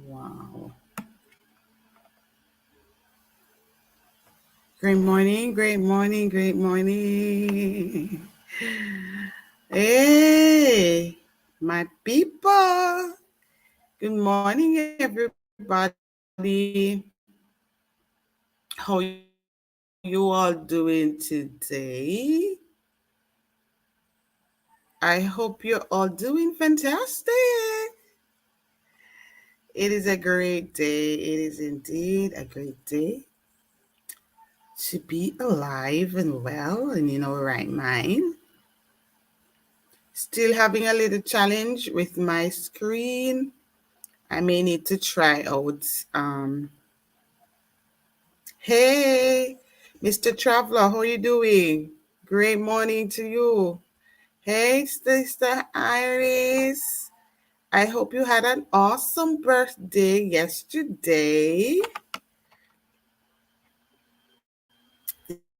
Wow. Great morning, great morning, great morning. Hey, my people. Good morning, everybody. How you all doing today? I hope you're all doing fantastic. It is a great day. It is indeed a great day to be alive and well and in our right mind. Still having a little challenge with my screen. I may need to try out. Hey, Mr. Traveler, how you doing? Great morning to you. Hey, Sister Iris. I hope you had an awesome birthday yesterday.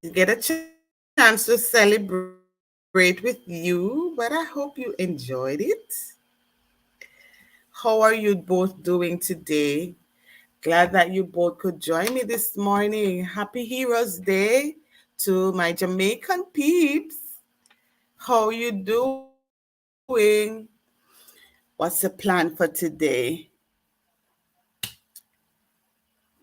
You get a chance to celebrate with you, but I hope you enjoyed it. How are you both doing today? Glad that you both could join me this morning. Happy Heroes Day to my Jamaican peeps. How you doing? What's the plan for today?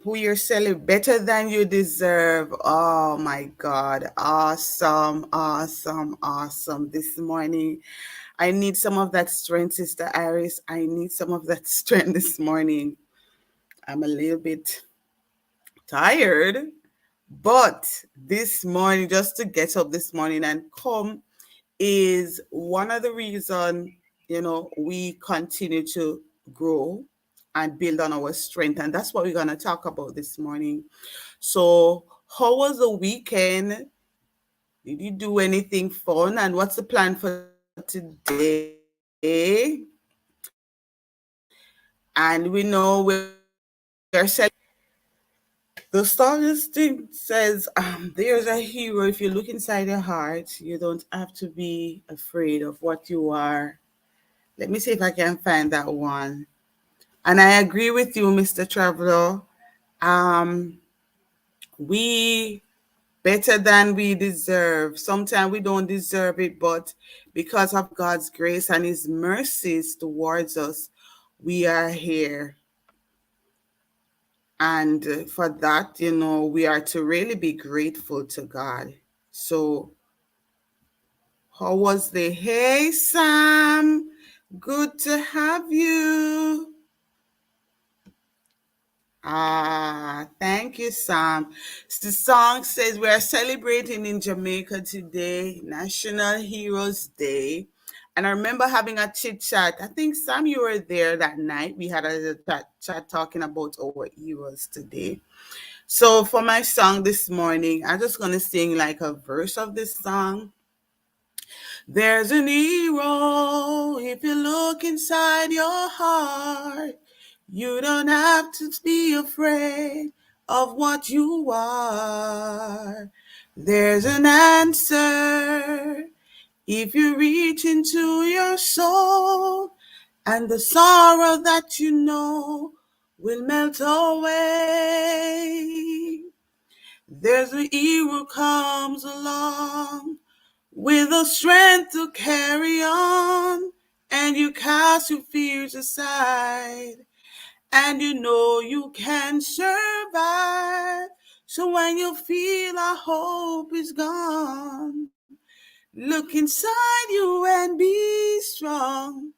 Who you're celebrating better than you deserve. Oh my God. Awesome, awesome, awesome. This morning, I need some of that strength, Sister Iris. I need some of that strength this morning. I'm a little bit tired, but this morning, just to get up this morning and come is one of the reason, we continue to grow and build on our strength. And that's what we're going to talk about this morning. So, how was the weekend? Did you do anything fun? And what's the plan for today? And we know we're the song's thing says, there's a hero. If you look inside your heart, you don't have to be afraid of what you are. Let me see if I can find that one. And I agree with you, Mr. Traveler. Um, we better than we deserve. Sometimes we don't deserve it, but because of God's grace and His mercies towards us, we are here. And for that, we are to really be grateful to God. So, how was the hey, Sam? Good to have you. Thank you, Sam. The song says we are celebrating in Jamaica today, National Heroes Day. And I remember having a chit chat. I think, Sam, you were there that night. We had a chat talking about our heroes today. So for my song this morning, I'm just going to sing like a verse of this song. There's an hero if you look inside your heart. You don't have to be afraid of what you are. There's an answer if you reach into your soul, and the sorrow that you know will melt away. There's a hero comes along with the strength to carry on, and you cast your fears aside, and you know you can survive. So when you feel our hope is gone, look inside you and be strong,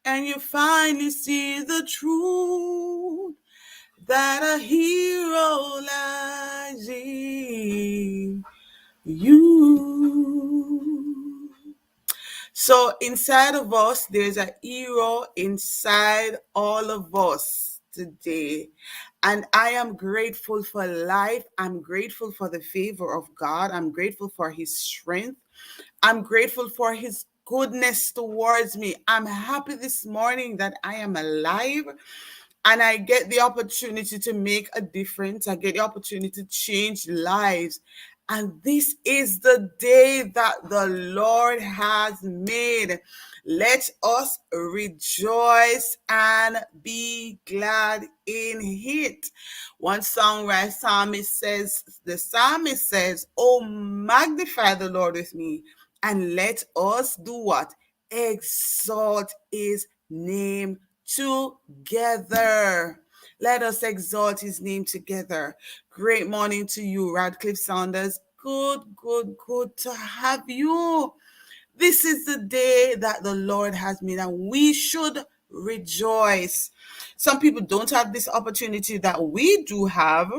and you finally see the truth that a hero lies in you. So inside of us, there's a hero inside all of us today. And I am grateful for life. I'm grateful for the favor of God. I'm grateful for His strength. I'm grateful for His goodness towards me. I'm happy this morning that I am alive and I get the opportunity to make a difference. I get the opportunity to change lives. And this is the day that the Lord has made. Let us rejoice and be glad in it. One songwriter the psalmist says, "Oh, magnify the Lord with me, and let us do what? Exalt his name together." Let us exalt his name together. Great morning to you, Radcliffe Saunders. Good to have you. This is the day that the Lord has made, and we should rejoice. Some people don't have this opportunity that we do have.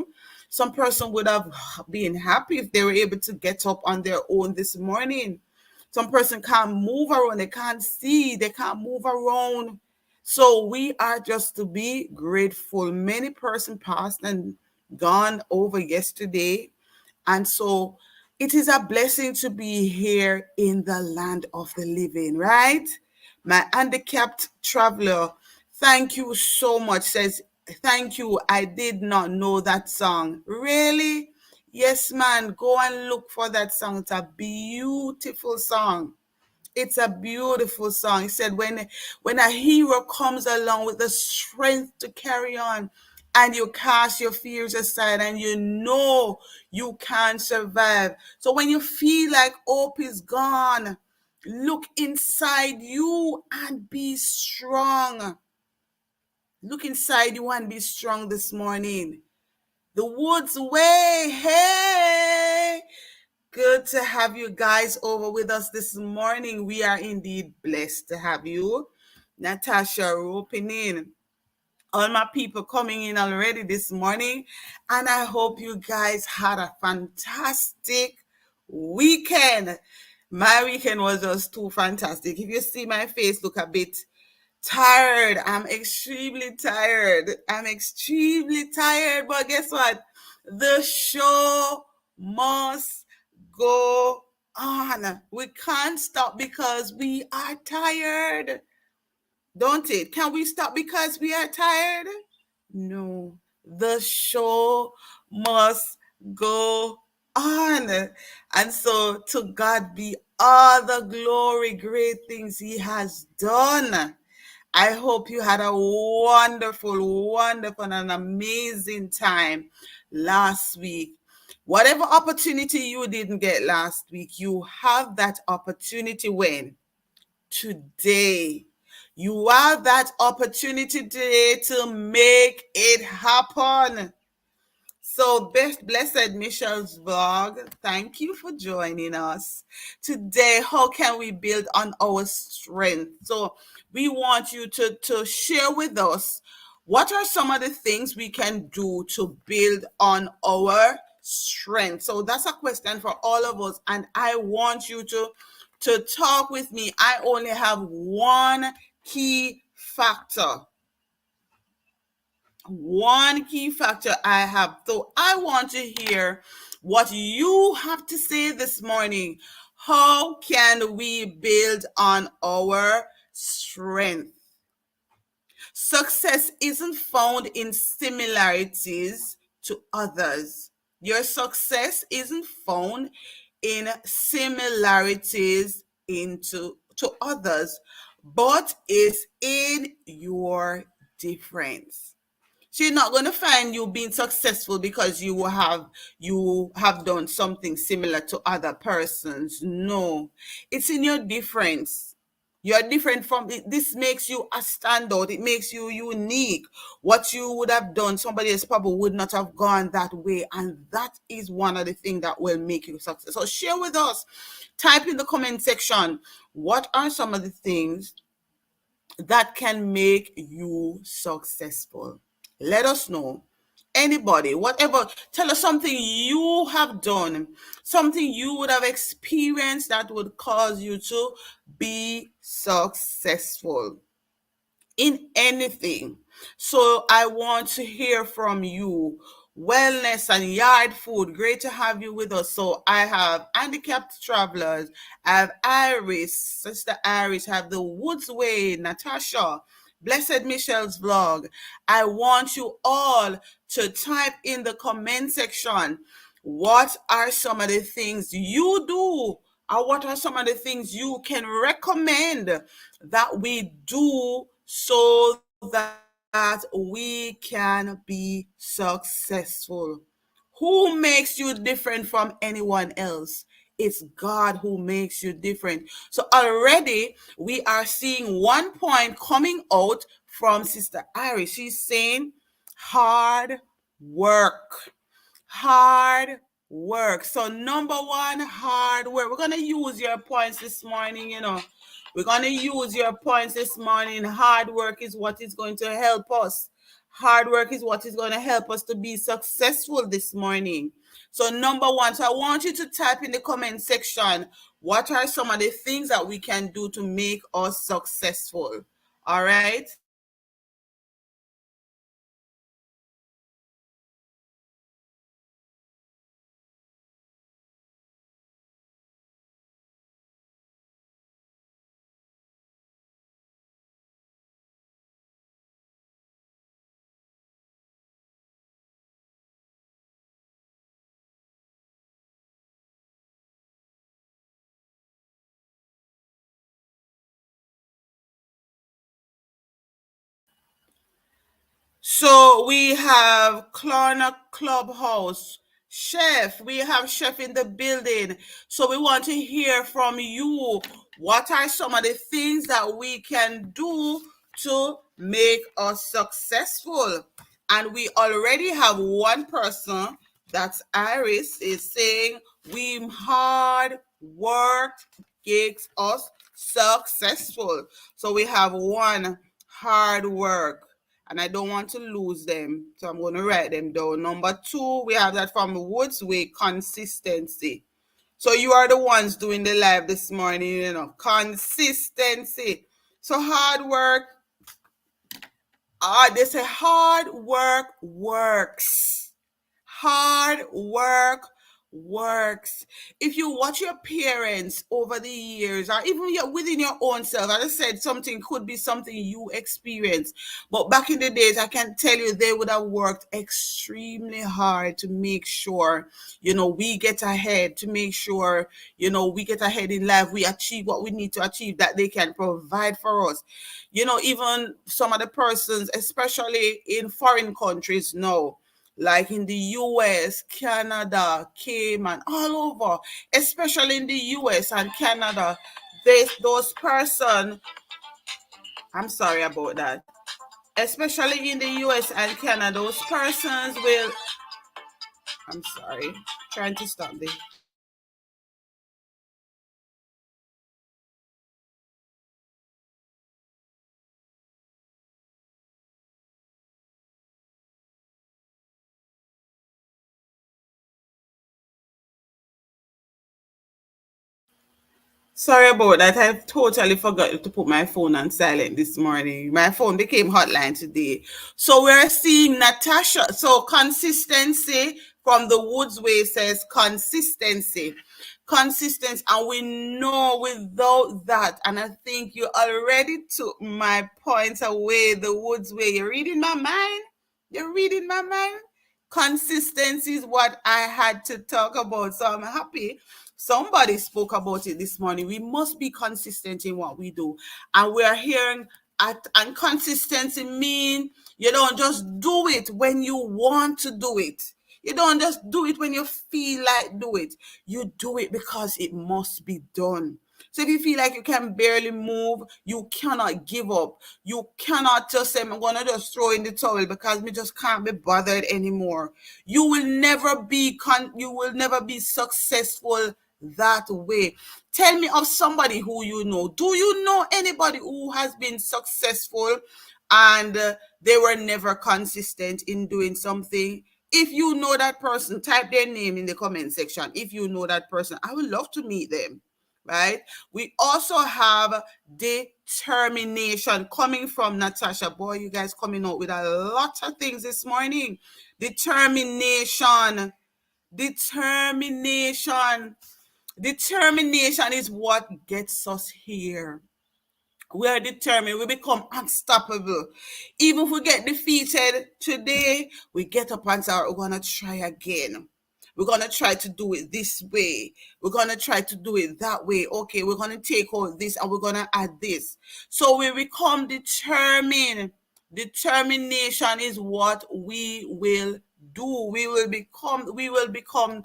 Some person would have been happy if they were able to get up on their own this morning. Some person can't move around, they can't see, they can't move around. So we are just to be grateful. Many person passed and gone over yesterday. And so it is a blessing to be here in the land of the living, right? My handicapped traveler, thank you so much, says, "Thank you. I did not know that song." Really? Yes, man. Go and look for that song. It's a beautiful song. It's a beautiful song. He said, when a hero comes along with the strength to carry on, and you cast your fears aside and you know you can survive. So when you feel like hope is gone, look inside you and be strong. Look inside you and be strong this morning. The woods way, hey. Good to have you guys over with us this morning. We are indeed blessed to have you. Natasha roping in. All my people coming in already this morning. And I hope you guys had a fantastic weekend. My weekend was just too fantastic. If you see my face, look a bit tired. I'm extremely tired. But guess what? The show must go on. We can't stop because we are tired. Don't it? Can we stop because we are tired? No. The show must go on. And so to God be all the glory, great things he has done. I hope you had a wonderful, and amazing time last week. Whatever opportunity you didn't get last week, you have that opportunity when? Today. You have that opportunity today to make it happen. So, blessed Michelle's vlog, thank you for joining us today. How can we build on our strength? So, we want you to share with us what are some of the things we can do to build on our strength. So, that's a question for all of us, and I want you to talk with me. I only have one key factor I have. So I want to hear what you have to say this morning. How can we build on our strength? Success isn't found in similarities to others. Your success isn't found in similarities to others, but is in your difference. So you're not going to find you being successful because you have done something similar to other persons. No, it's in your difference. You're different from it. This makes you a standout. It makes you unique. What you would have done, somebody else probably would not have gone that way. And that is one of the things that will make you successful. So share with us. Type in the comment section. What are some of the things that can make you successful? Let us know. Anybody, whatever, tell us something you have done, something you would have experienced that would cause you to be successful in anything. So I want to hear from you. Wellness and yard food. Great to have you with us. So I have handicapped travelers. I have Iris, Sister Iris. I have the Woods Way, Natasha, Blessed Michelle's vlog. I want you all to type in the comment section What are some of the things you do, or what are some of the things you can recommend that we do so that we can be successful? Who makes you different from anyone else? It's God who makes you different. So already we are seeing one point coming out from Sister Iris. She's saying hard work. Hard work. So number one, hard work. We're gonna use your points this morning, We're gonna use your points this morning. Hard work is what is going to help us. Hard work is what is going to help us to be successful this morning. So number one, so I want you to type in the comment section, what are some of the things that we can do to make us successful? All right. So we have Klarna Clubhouse. Chef, we have Chef in the building. So we want to hear from you. What are some of the things that we can do to make us successful? And we already have one person, that's Iris, is saying we hard work makes us successful. So we have one, hard work, and I don't want to lose them. So I'm going to write them down. Number two, we have that from Woods Way, consistency. So you are the ones doing the live this morning, consistency. So hard work, they say hard work works. Hard work works. If you watch your parents over the years, or even within your own self, as I said, something could be something you experience. But back in the days, I can tell you they would have worked extremely hard to make sure, we get ahead, to make sure, we get ahead in life, we achieve what we need to achieve, that they can provide for us. Even some of the persons, especially in foreign countries now, like in the US, Canada, Cayman, all over, especially in the US and Canada, those person, I'm sorry about that, especially in the US and Canada, those persons will, I'm sorry, trying to stop this. Sorry about that. I totally forgot to put my phone on silent this morning. My phone became hotline today. So we're seeing Natasha. So consistency from the Woods Way says consistency. Consistency. And we know without that, and I think you already took my points away, the Woods Way. You're reading my mind? You're reading my mind? Consistency is what I had to talk about. So I'm happy somebody spoke about it this morning. We must be consistent in what we do. And we're hearing and consistency mean you don't just do it when you want to do it. You don't just do it when you feel like do it. You do it because it must be done. So if you feel like you can barely move, you cannot give up. You cannot just say, I'm gonna just throw in the towel because me just can't be bothered anymore. You will never be successful that way. Tell me of somebody who you know. Do you know anybody who has been successful and they were never consistent in doing something? If you know that person, type their name in the comment section. If you know that person, I would love to meet them. Right? We also have determination coming from Natasha. Boy, you guys coming out with a lot of things this morning. Determination. Determination. Determination is what gets us here. We are determined. We become unstoppable. Even if we get defeated today, we get up and say, we're going to try again. We're going to try to do it this way. We're going to try to do it that way. Okay, we're going to take out this and we're going to add this. So we become determined. Determination is what we will do. We will become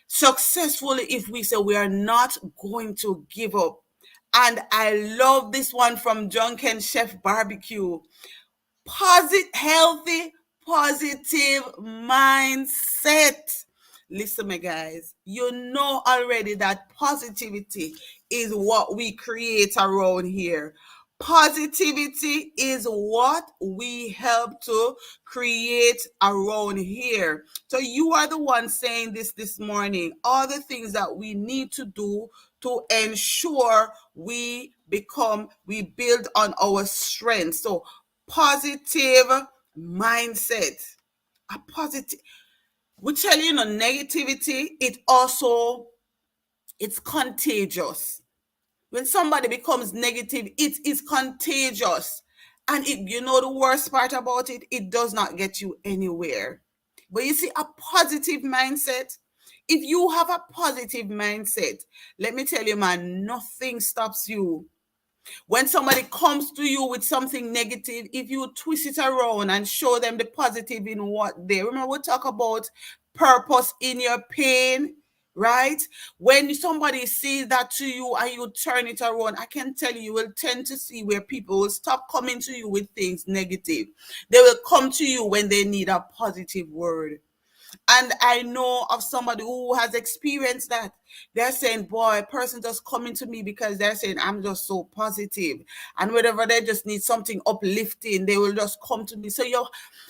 successful if we say we are not going to give up. And I love this one from Drunken Chef Barbecue. Healthy, positive mindset. Listen, my guys, you know already that positivity is what we create around here. Positivity is what we help to create around here. So you are the one saying this morning, all the things that we need to do to ensure we build on our strength. So positive mindset. A positive, we tell you, negativity, it's contagious. When somebody becomes negative, it is contagious. And the worst part about it, it does not get you anywhere. But you see, a positive mindset, if you have a positive mindset, let me tell you, man, nothing stops you. When somebody comes to you with something negative, if you twist it around and show them the positive in what they remember, we talk about purpose in your pain, right? When somebody says that to you and you turn it around, I can tell you, you will tend to see where people will stop coming to you with things negative. They will come to you when they need a positive word. And I know of somebody who has experienced that. They're saying, boy, a person just coming to me because they're saying, I'm just so positive. And whenever they just need something uplifting, they will just come to me. So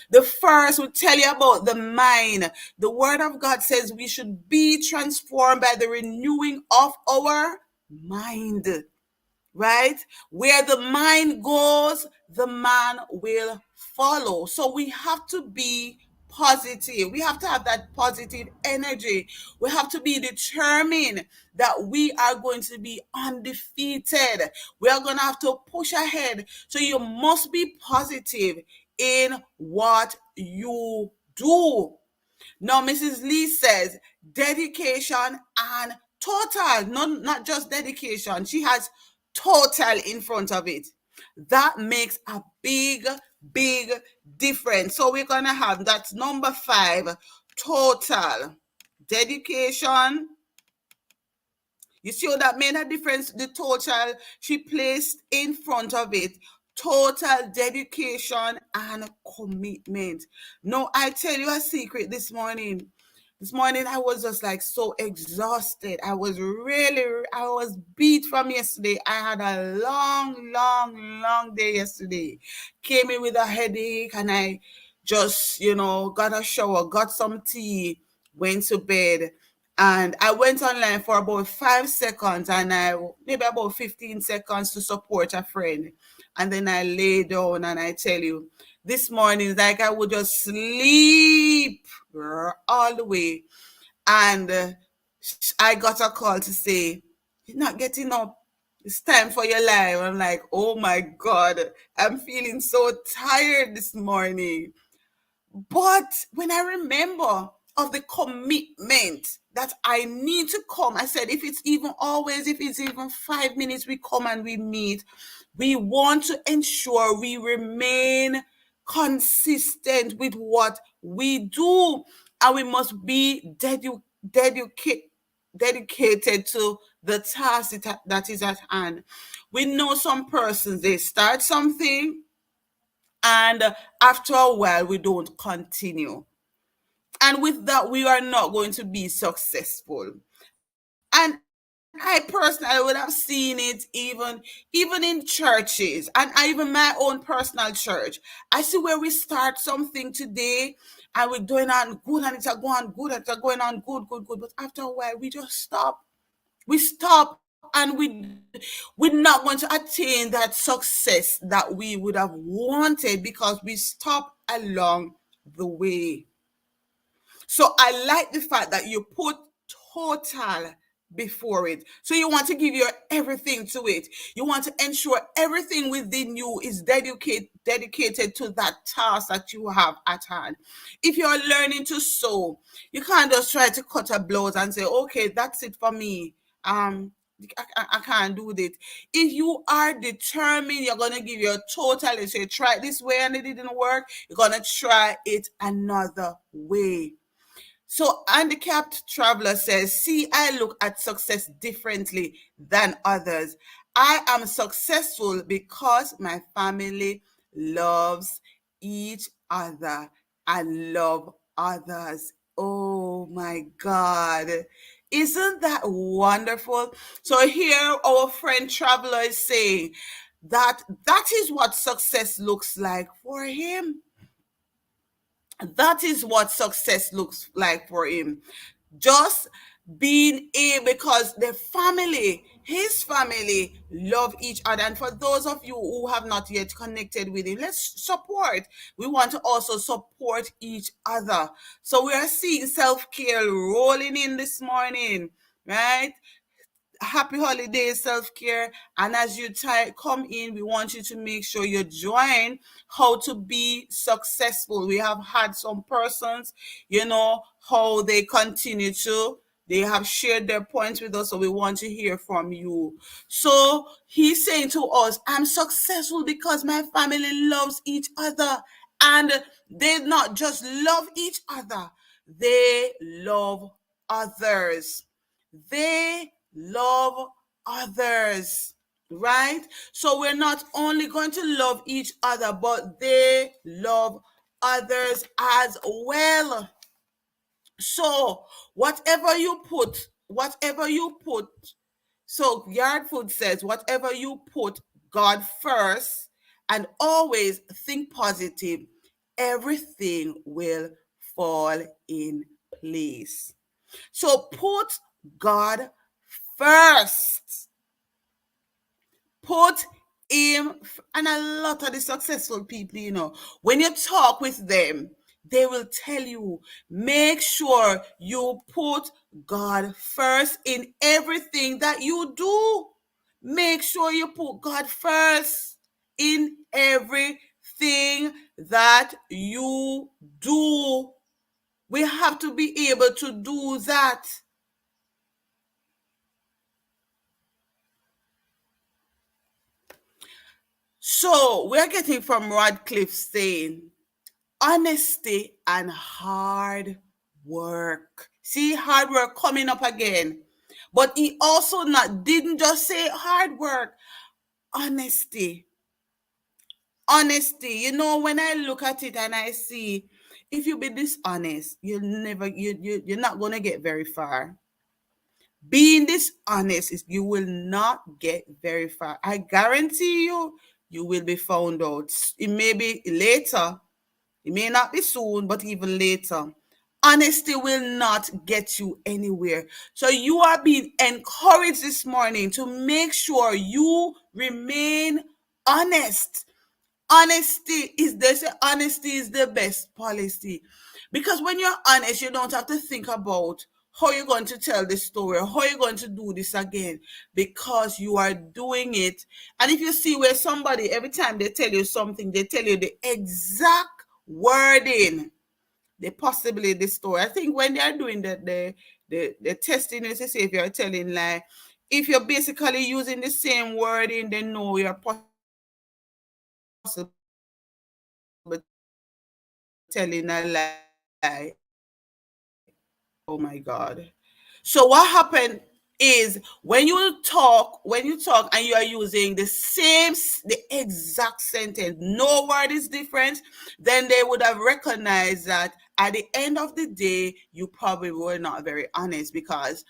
the first will tell you about the mind. The word of God says we should be transformed by the renewing of our mind, right? Where the mind goes, the man will follow. So we have to be positive. We have to have that positive energy. We have to be determined that we are going to be undefeated. We are going to have to push ahead. So you must be positive in what you do. Now, Mrs. Lee says dedication and total, not just dedication. She has total in front of it. That makes a big, big difference. So we're going to have, that's number 5, total. Dedication. You see how that made a difference? The total she placed in front of it. Total dedication and commitment. No, I tell you a secret this morning. This morning I was just like so exhausted. I was beat from yesterday. I had a long, long, long day yesterday. Came in with a headache and I just, got a shower, got some tea, went to bed. And I went online for about 5 seconds and maybe about 15 seconds to support a friend. And then I lay down and I tell you, this morning, like I would just sleep all the way. And I got a call to say, you're not getting up. It's time for your life. I'm like, oh my God, I'm feeling so tired this morning. But when I remember of the commitment that I need to come, I said, if it's even 5 minutes, we come and we meet. We want to ensure we remain consistent with what we do. And we must be dedicated to the task that is at hand. We know some persons, they start something and after a while we don't continue, and with that we are not going to be successful. And I personally would have seen it even in churches, and even my own personal church. I see where we start something today and we're going on good and it's going good, it's going on good, but after a while we just stop. We stop and we're not going to attain that success that we would have wanted because we stop along the way. So I like the fact that you put total before it. So you want to give your everything to it. You want to ensure everything within you is dedicated to that task that you have at hand. If you're learning to sew, you can't just try to cut a blouse and say, okay, that's it for me. I can't do that. If you are determined, you're gonna give your total. You say, try it this way and it didn't work. You're gonna try it another way. So, handicapped traveler says, see, I look at success differently than others. I am successful because my family loves each other and love others. Oh my God. Isn't that wonderful? So here our friend traveler is saying that is what success looks like for him. That is what success looks like for him. Just being a because the family, his family, love each other. And for those of you who have not yet connected with him, let's support. We want to also support each other. So we are seeing self-care rolling in this morning, right? Happy holidays, self-care. And as you come in, we want you to make sure you join how to be successful. We have had some persons, how they continue to they have shared their points with us, so we want to hear from you. So he's saying to us, I'm successful because my family loves each other, and they not just love each other, they love others. They love others, right? So we're not only going to love each other, but they love others as well. So whatever you put, so Yard Food says, whatever you put God first and always think positive, everything will fall in place. So put God first. Put him, and a lot of the successful people, when you talk with them, they will tell you, make sure you put God first in everything that you do. Make sure you put God first in everything that you do. We have to be able to do that. So we're getting from Radcliffe saying, honesty and hard work. See, hard work coming up again. But he also not didn't just say hard work, honesty. Honesty. When I look at it and I see, if you be dishonest, you're not gonna get very far. Being dishonest is you will not get very far. I guarantee you will be found out. It may be later. It may not be soon, but even later. Honesty will not get you anywhere. So you are being encouraged this morning to make sure you remain honest. Honesty is the best policy, because when you're honest, you don't have to think about how you're going to tell this story, how you're going to do this again, because you are doing it. And if you see where somebody, every time they tell you something, they tell you the exact wording, they possibly the story. I think when they are doing the testing, is to see if you're telling lie. If you're basically using the same wording, they know you're possibly telling a lie. Oh my God. So what happened is when you talk and you are using the exact sentence, no word is different, then they would have recognized that at the end of the day, you probably were not very honest, because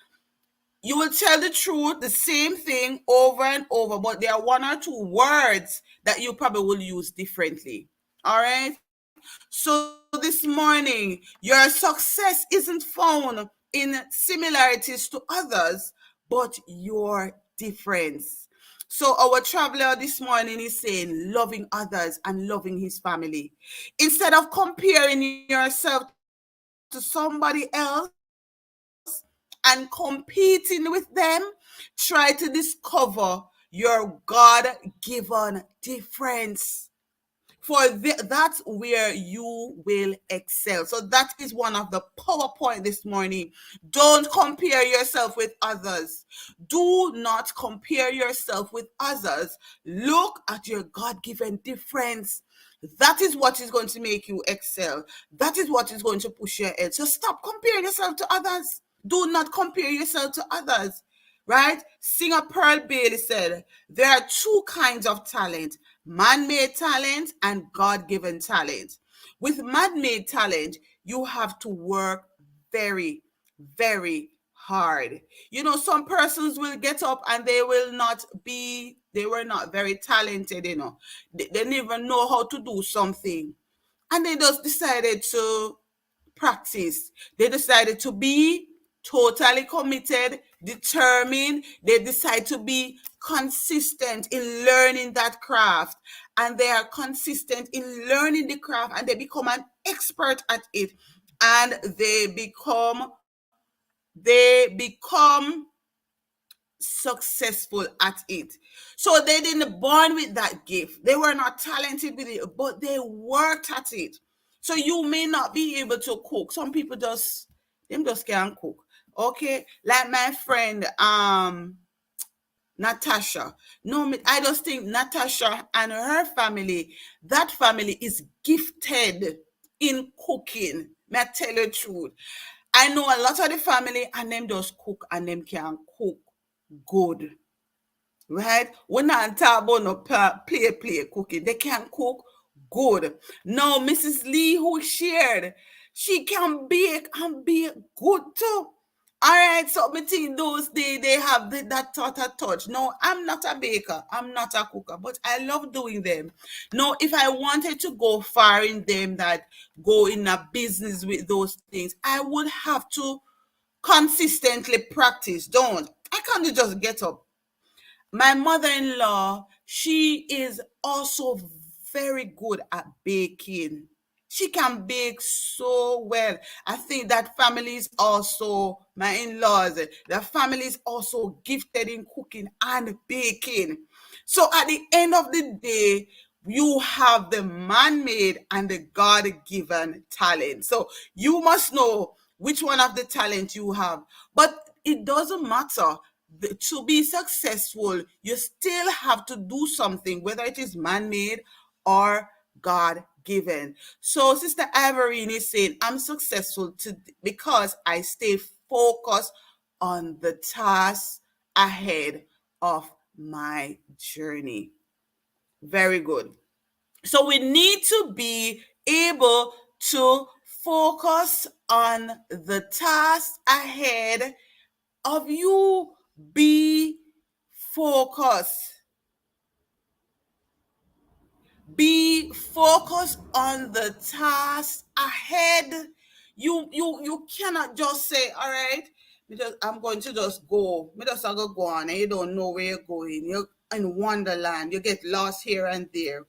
you will tell the truth, the same thing over and over, but there are one or two words that you probably will use differently. All right. So this morning, your success isn't found in similarities to others, but your difference. So our traveler this morning is saying loving others and loving his family. Instead of comparing yourself to somebody else and trying to be better than them, and competing with them, try to discover your God given difference. That's where you will excel. So that is one of the PowerPoint this morning. Don't compare yourself with others. Do not compare yourself with others. Look at your God-given difference. That is what is going to make you excel. That is what is going to push your head. So stop comparing yourself to others. Do not compare yourself to others, right? Singer Pearl Bailey said, there are two kinds of talent, man-made talent and God-given talent. With man-made talent, you have to work very, very hard. Some persons will get up and they were not very talented, They didn't even know how to do something. And they just decided to practice. They decided to be totally committed, determined. They decide to be consistent in learning that craft. And they are consistent in learning the craft and they become an expert at it. And they become successful at it. So they didn't born with that gift. They were not talented with it, but they worked at it. So you may not be able to cook. Some people just can't cook. Okay, like my friend Natasha. No, I just think Natasha and her family, that family is gifted in cooking. May I tell you the truth? I know a lot of the family and them just cook and them can cook good, right? We're not talking about no play cooking. They can cook good. No, Mrs. Lee, who shared, she can bake and bake good too. All right, so between those they have that thought of touch. No, I'm not a baker. I'm not a cooker, but I love doing them. No, if I wanted to go far in them, that go in a business with those things, I would have to consistently practice. Don't I can't just get up. My mother-in-law, she is also very good at baking. She can bake so well. I think that family is also, my in-laws, the family is also gifted in cooking and baking. So at the end of the day, you have the man-made and the God-given talent. So you must know which one of the talent you have. But it doesn't matter. To be successful, you still have to do something, whether it is man-made or God given. So Sister Ivorine is saying, I'm successful because I stay focused on the task ahead of my journey. Very good. So we need to be able to focus on the task ahead of you. Be focused. Be focused on the task ahead. You cannot just say, all right, because I'm going to just go. Me just go on and you don't know where you're going. You're in wonderland. You get lost here and there.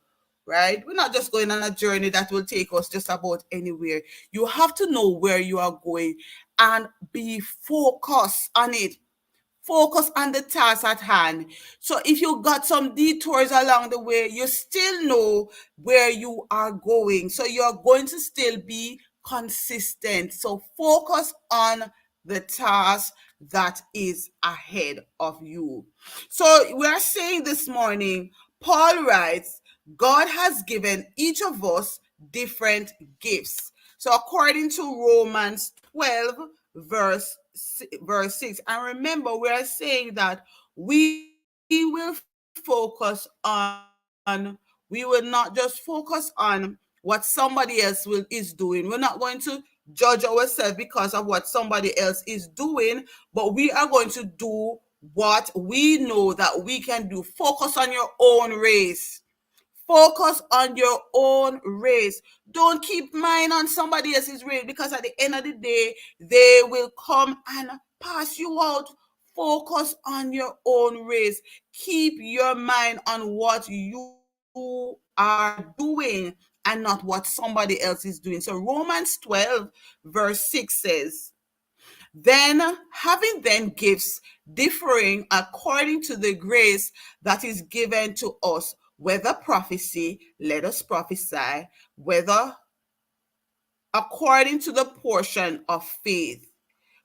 Right? We're not just going on a journey that will take us just about anywhere. You have to know where you are going and be focused on it. Focus on the task at hand. So if you got some detours along the way, you still know where you are going. So you're going to still be consistent. So focus on the task that is ahead of you. So we're saying this morning, Paul writes, God has given each of us different gifts. So according to Romans 12, verse 6, and remember, we are saying that we will focus we will not just focus on what somebody else is doing. We're not going to judge ourselves because of what somebody else is doing, but we are going to do what we know that we can do. Focus on your own race. Focus on your own race. Don't keep mind on somebody else's race, because at the end of the day, they will come and pass you out. Focus on your own race. Keep your mind on what you are doing and not what somebody else is doing. So Romans 12 verse 6 says, Then, having then gifts differing according to the grace that is given to us, whether prophecy, let us prophesy, whether according to the portion of faith,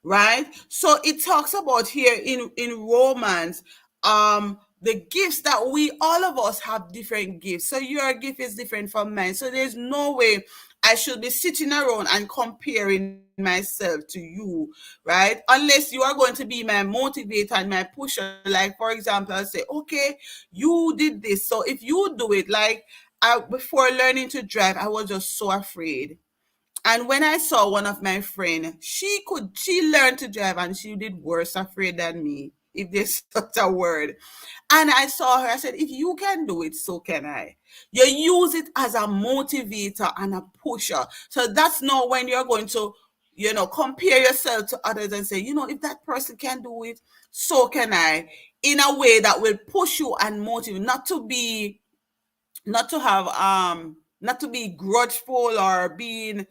right? So it talks about here in Romans, the gifts that we, all of us have different gifts. So your gift is different from mine. So there's no way I should be sitting around and comparing myself to you, right? Unless you are going to be my motivator and my pusher. Like, for example, I'll say, okay, you did this. So if you do it, like before learning to drive, I was just so afraid. And when I saw one of my friend, she learned to drive and she did worse afraid than me, if there's such a word. And I saw her, I said, if you can do it, so can I. You use it as a motivator and a pusher. So that's not when you're going to, compare yourself to others and say, if that person can do it, so can I. In a way that will push you and motivate, not to be grudgeful or being,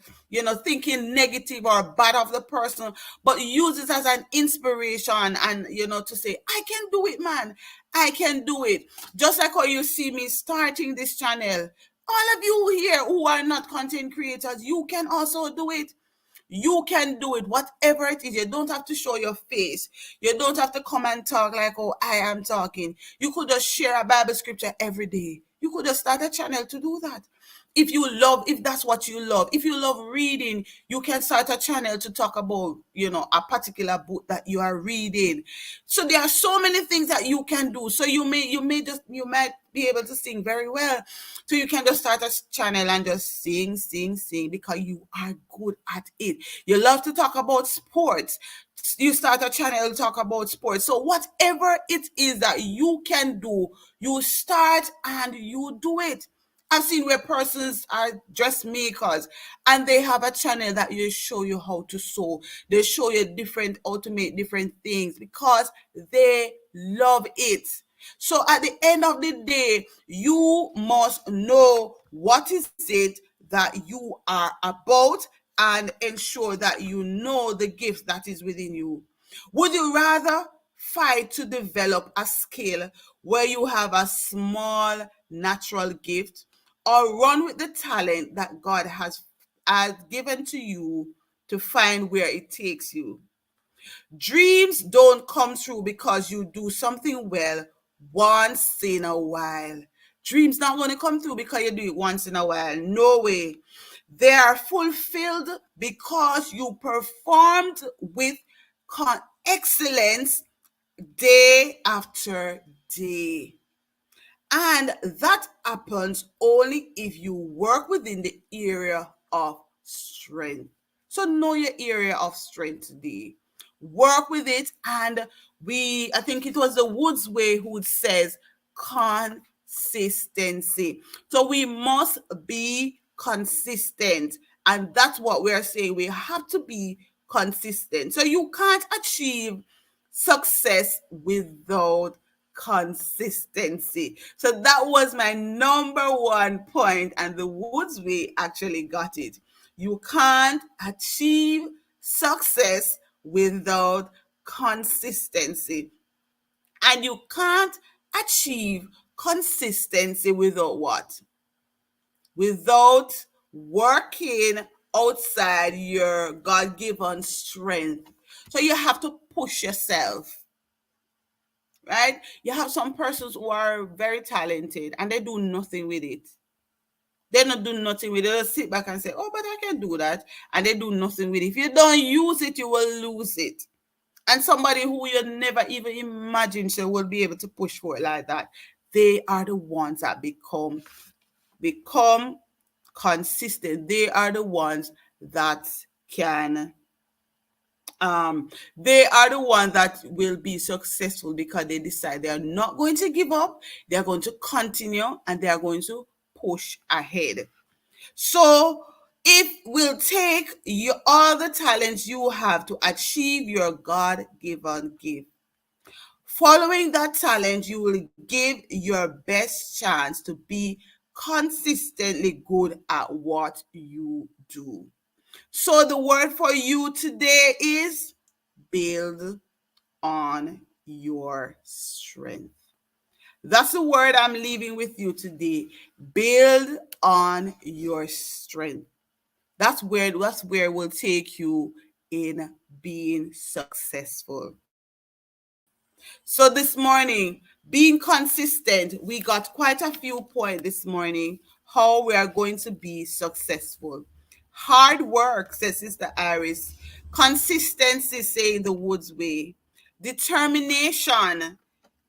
thinking negative or bad of the person, but use it as an inspiration and, to say, I can do it, man. I can do it. Just like how you see me starting this channel. All of you here who are not content creators, you can also do it. You can do it, whatever it is. You don't have to show your face. You don't have to come and talk like, oh, I am talking. You could just share a Bible scripture every day. You could just start a channel to do that. If that's what you love, if you love reading, you can start a channel to talk about, a particular book that you are reading. So there are so many things that you can do. So you might be able to sing very well. So you can just start a channel and just sing because you are good at it. You love to talk about sports. You start a channel to talk about sports. So whatever it is that you can do, you start and you do it. I've seen where persons are dressmakers and they have a channel that you show you how to sew. They show you how to make different things because they love it. So at the end of the day, you must know what is it that you are about and ensure that you know the gift that is within you. Would you rather fight to develop a skill where you have a small natural gift or run with the talent that God has given to you to find where it takes you? Dreams don't come true because you do something well once in a while. Dreams not going to come through because you do it once in a while. No way. They are fulfilled because you performed with excellence day after day. And that happens only if you work within the area of strength. So know your area of strength today. Work with it. And I think it was the Woods Way who says consistency. So we must be consistent. And that's what we're saying. We have to be consistent. So you can't achieve success without consistency. So that was my number one point, and the Woods Way actually got it. You can't achieve success without consistency, and you can't achieve consistency without what? Without working outside your God-given strength. So you have to push yourself, right? You have some persons who are very talented and they do nothing with it. They not do nothing with it. They just sit back and say, oh, but I can do that. And they do nothing with it. If you don't use it, you will lose it. And somebody who you never even imagined she will be able to push for it like that, they are the ones that become consistent. They are the ones that can they are the ones that will be successful because they decide they are not going to give up, they are going to continue, and they are going to push ahead. So it will take all the talents you have to achieve your God-given gift. Following that talent, you will give your best chance to be consistently good at what you do. So the word for you today is build on your strength. That's the word I'm leaving with you today. Build on your strength. That's where we'll take you in being successful. So this morning, being consistent, we got quite a few points this morning how we are going to be successful. Hard work, says Sister Iris. Consistency, saying the Woods way. Determination,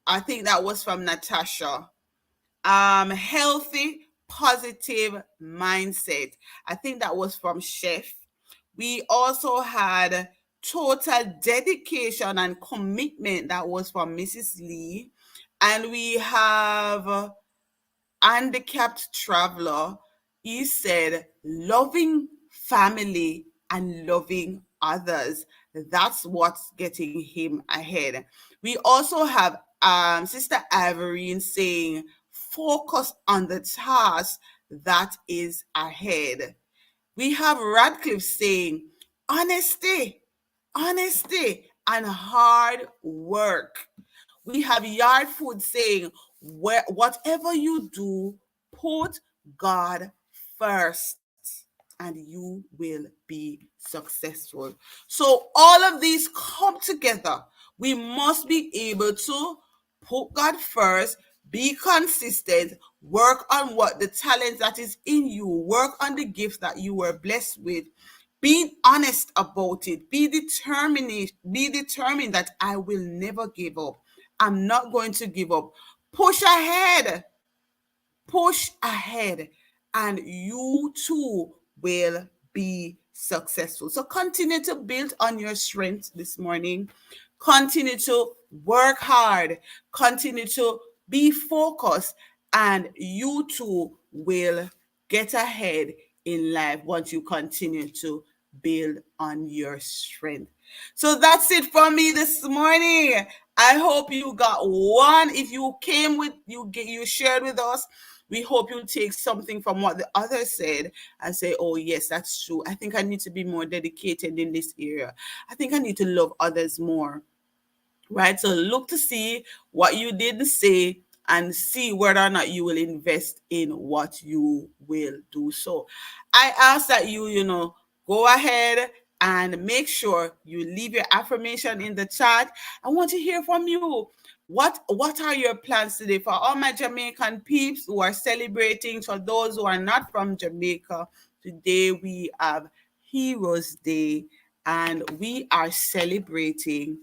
I think that was from Natasha. Healthy, positive mindset. I think that was from Chef. We also had total dedication and commitment. That was from Mrs. Lee. And we have handicapped traveler. He said, loving family and loving others. That's what's getting him ahead. We also have Sister Ivorine saying, focus on the task that is ahead. We have Radcliffe saying, honesty, honesty, and hard work. We have Yard Food saying, whatever you do, put God first and you will be successful. So all of these come together. We must be able to put God first, be consistent, work on what the talent that is in you, work on the gift that you were blessed with. Be honest about it. Be determined that I will never give up. I'm not going to give up. Push ahead, push ahead, and you too will be successful. So continue to build on your strength this morning. Continue to work hard, continue to be focused, and you too will get ahead in life once you continue to build on your strength. So that's it for me this morning. I hope you got one. If you came with you shared with us, we hope you take something from what the others said and say, oh yes, that's true. I think I need to be more dedicated in this area. I think I need to love others more. Right? So look to see what you did say and see whether or not you will invest in what you will do. So I ask that you go ahead and make sure you leave your affirmation in the chat. I want to hear from you. What are your plans today? For all my Jamaican peeps who are celebrating, for those who are not from Jamaica, today we have Heroes Day and we are celebrating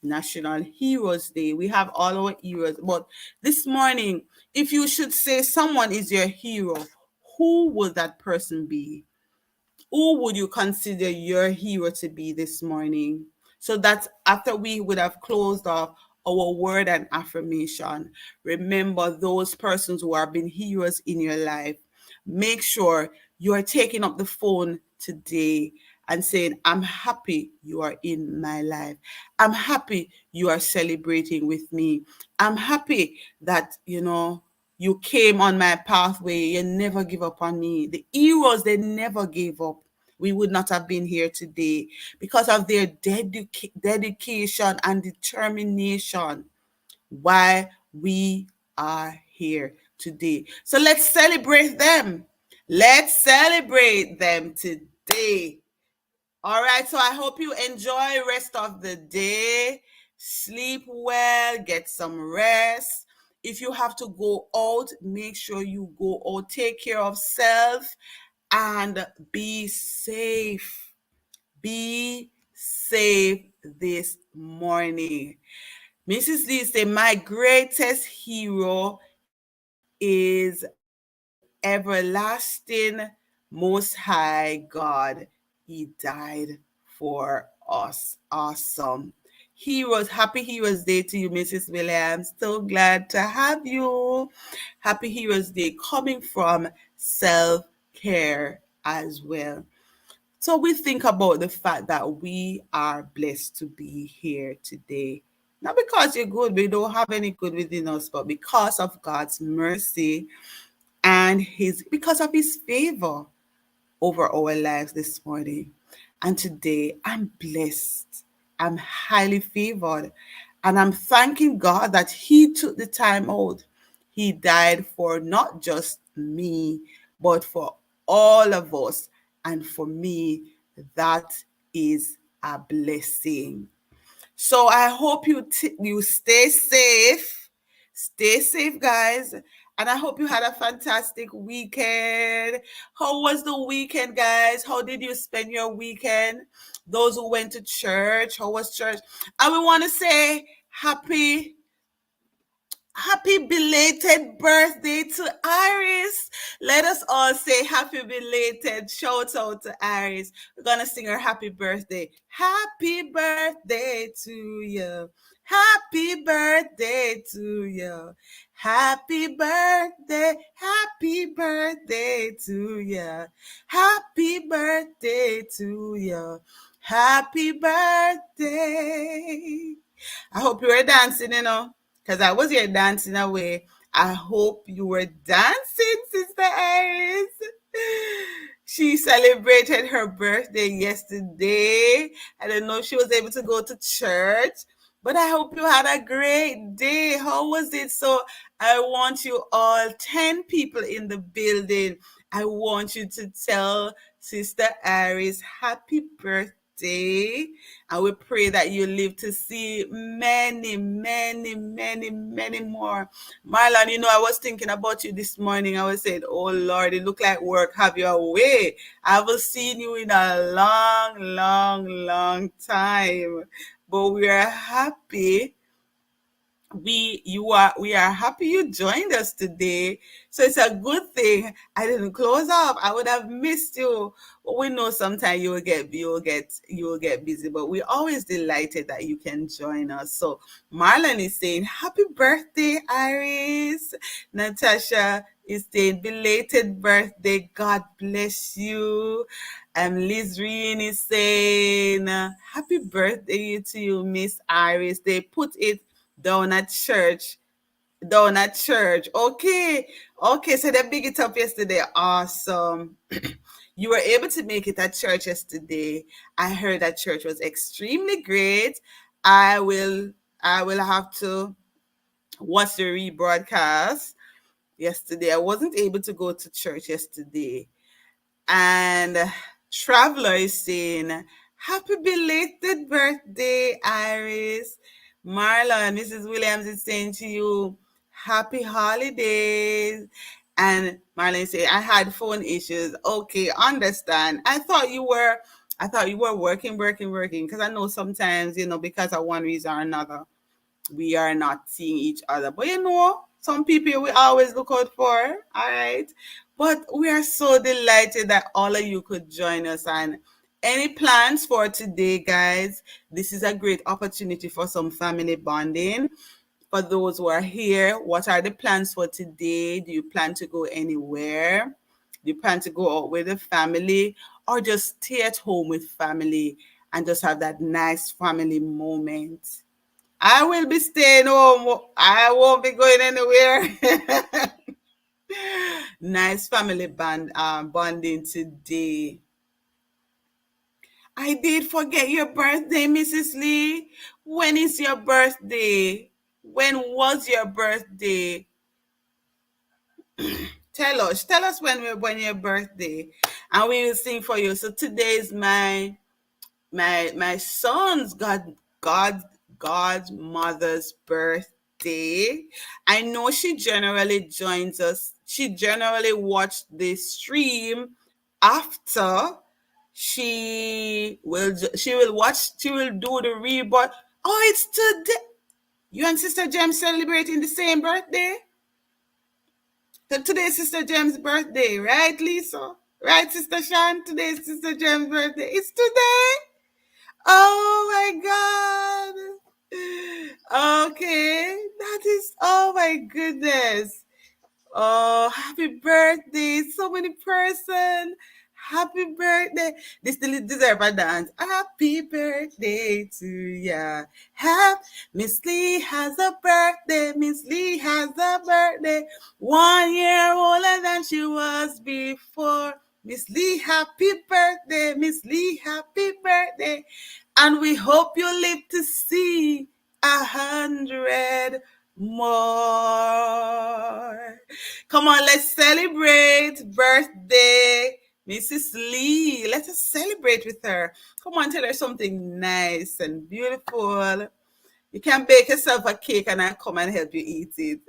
National Heroes Day. We have all our heroes. But this morning, if you should say someone is your hero, who would that person be? Who would you consider your hero to be this morning? So that's after we would have closed off our word and affirmation. Remember those persons who have been heroes in your life. Make sure you are taking up the phone today and saying, I'm happy you are in my life. I'm happy you are celebrating with me. I'm happy that, you came on my pathway. You never give up on me. The heroes, they never gave up. We would not have been here today because of their dedication and determination. Why we are here today. So let's celebrate them. Let's celebrate them today. All right, so I hope you enjoy rest of the day. Sleep well, get some rest. If you have to go out, make sure you go out. Take care of self and be safe. Be safe this morning. Mrs. Lee said, my greatest hero is everlasting, most high God. He died for us. Awesome. Happy Heroes Day to you, Mrs. Williams. So glad to have you. Happy Heroes Day coming from self-care as well. So we think about the fact that we are blessed to be here today. Not because you're good, we don't have any good within us, but because of God's mercy and because of his favor over our lives this morning. And today I'm blessed. I'm highly favored. And I'm thanking God that He took the time out. He died for not just me, but for all of us. And for me, that is a blessing. So I hope you stay safe. Stay safe, guys. And I hope you had a fantastic weekend. How was the weekend, guys? How did you spend your weekend? Those who went to church, how was church? And we want to say happy belated birthday to Iris. Let us all say happy belated shout out to Iris. We're going to sing her happy birthday. Happy birthday to you. Happy birthday to you. Happy birthday to you. Happy birthday to you. Happy birthday. I hope you were dancing, because I was here dancing away. I hope you were dancing, Sister Iris. She celebrated her birthday yesterday. I don't know if she was able to go to church, but I hope you had a great day. How was it? So I want you all, 10 people in the building, I want you to tell Sister Iris happy birthday. And we pray that you live to see many, many, many, many more. Marlon, I was thinking about you this morning. I was saying, oh Lord, it looked like work have your way. I haven't seen you in a long, long, long time. But we are happy we are happy you joined us today. So it's a good thing I didn't close up. I would have missed you. But we know sometimes you will get busy, but we're always delighted that you can join us. So Marlon is saying happy birthday, Iris. Natasha is saying belated birthday, God bless you. Liz Reen is saying happy birthday to you, Miss Iris. They put it down at church. Down at church. Okay. Okay. So they big it up yesterday. Awesome. You were able to make it at church yesterday. I heard that church was extremely great. I will I will have to watch the rebroadcast. Yesterday, I wasn't able to go to church yesterday. And Traveler is saying, happy belated birthday, Iris. Marlon, Mrs. Williams is saying to you, happy holidays. And Marlon is saying, I had phone issues. Okay, understand. I thought you were working, because I know sometimes, because of one reason or another, we are not seeing each other. But some people we always look out for. All right. But we are so delighted that all of you could join us. And any plans for today, guys? This is a great opportunity for some family bonding. For those who are here, what are the plans for today? Do you plan to go anywhere? Do you plan to go out with the family, or just stay at home with family and just have that nice family moment? I will be staying home. I won't be going anywhere. Nice family bonding today. I did forget your birthday, Mrs. Lee. When is your birthday? When was your birthday? Tell us when your birthday, and we will sing for you. So today is my son's godmother's birthday. I know she generally joins us. She generally watched the stream after. She will do the rebirth. Oh, it's today. You and Sister James celebrating the same birthday? So today is Sister James' birthday, right, Lisa? Right, Sister Sean? Today is Sister James' birthday. It's today? Oh my God. Okay. That is, oh my goodness. Oh, happy birthday. So many person. Happy birthday. This still deserve a dance. Happy birthday to ya. Miss Lee has a birthday. Miss Lee has a birthday. 1 year older than she was before. Miss Lee, happy birthday. Miss Lee, happy birthday. And we hope you live to see 100 more. Come on, let's celebrate birthday, Mrs. Lee. Let us celebrate with her. Come on, tell her something nice and beautiful. You can bake yourself a cake and I'll come and help you eat it.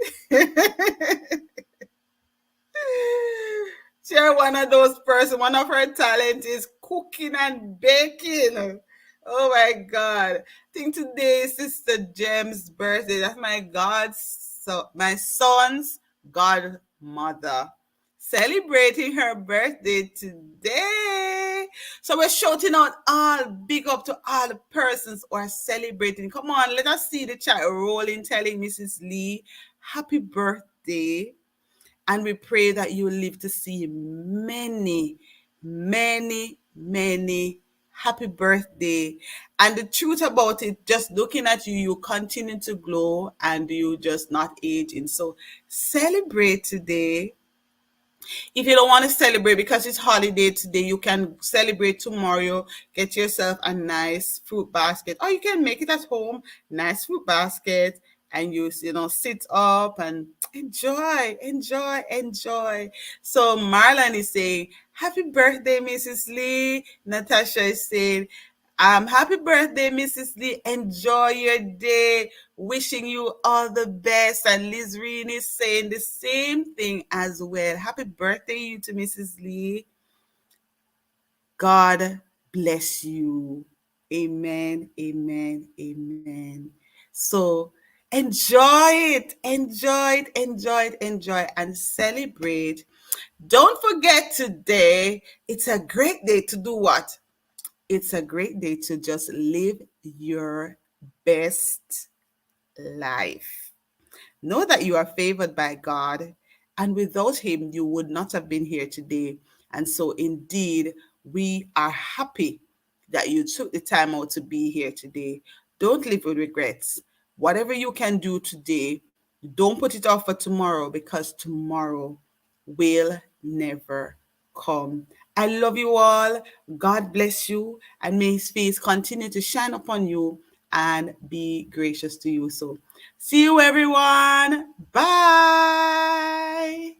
Share one of those person. One of her talent is cooking and baking. Oh my God. I think today is Sister Jem's birthday. That's my son's godmother. Celebrating her birthday today. So we're shouting out all big up to all the persons who are celebrating. Come on, let us see the chat rolling, telling Mrs. Lee, happy birthday. And we pray that you will live to see many, many, many happy birthday. And the truth about it, just looking at you, you continue to glow and you just not aging. So celebrate today. If you don't want to celebrate because it's holiday today, you can celebrate tomorrow. Get yourself a nice fruit basket, or you can make it at home. Nice fruit basket, and sit up and enjoy, enjoy, enjoy. So Marlon is saying, "Happy birthday, Mrs. Lee." Natasha is saying, happy birthday, Mrs. Lee. Enjoy your day. Wishing you all the best. And Liz Reen is saying the same thing as well. Happy birthday you to Mrs. Lee. God bless you. Amen. Amen. Amen. So enjoy it. Enjoy it. Enjoy it. Enjoy and celebrate. Don't forget today, it's a great day to do what? It's a great day to just live your best life. Know that you are favored by God, and without Him, you would not have been here today. And so, indeed, we are happy that you took the time out to be here today. Don't live with regrets. Whatever you can do today, don't put it off for tomorrow because tomorrow will never come. I love you all. God bless you, and may His face continue to shine upon you and be gracious to you. So, see you, everyone. Bye.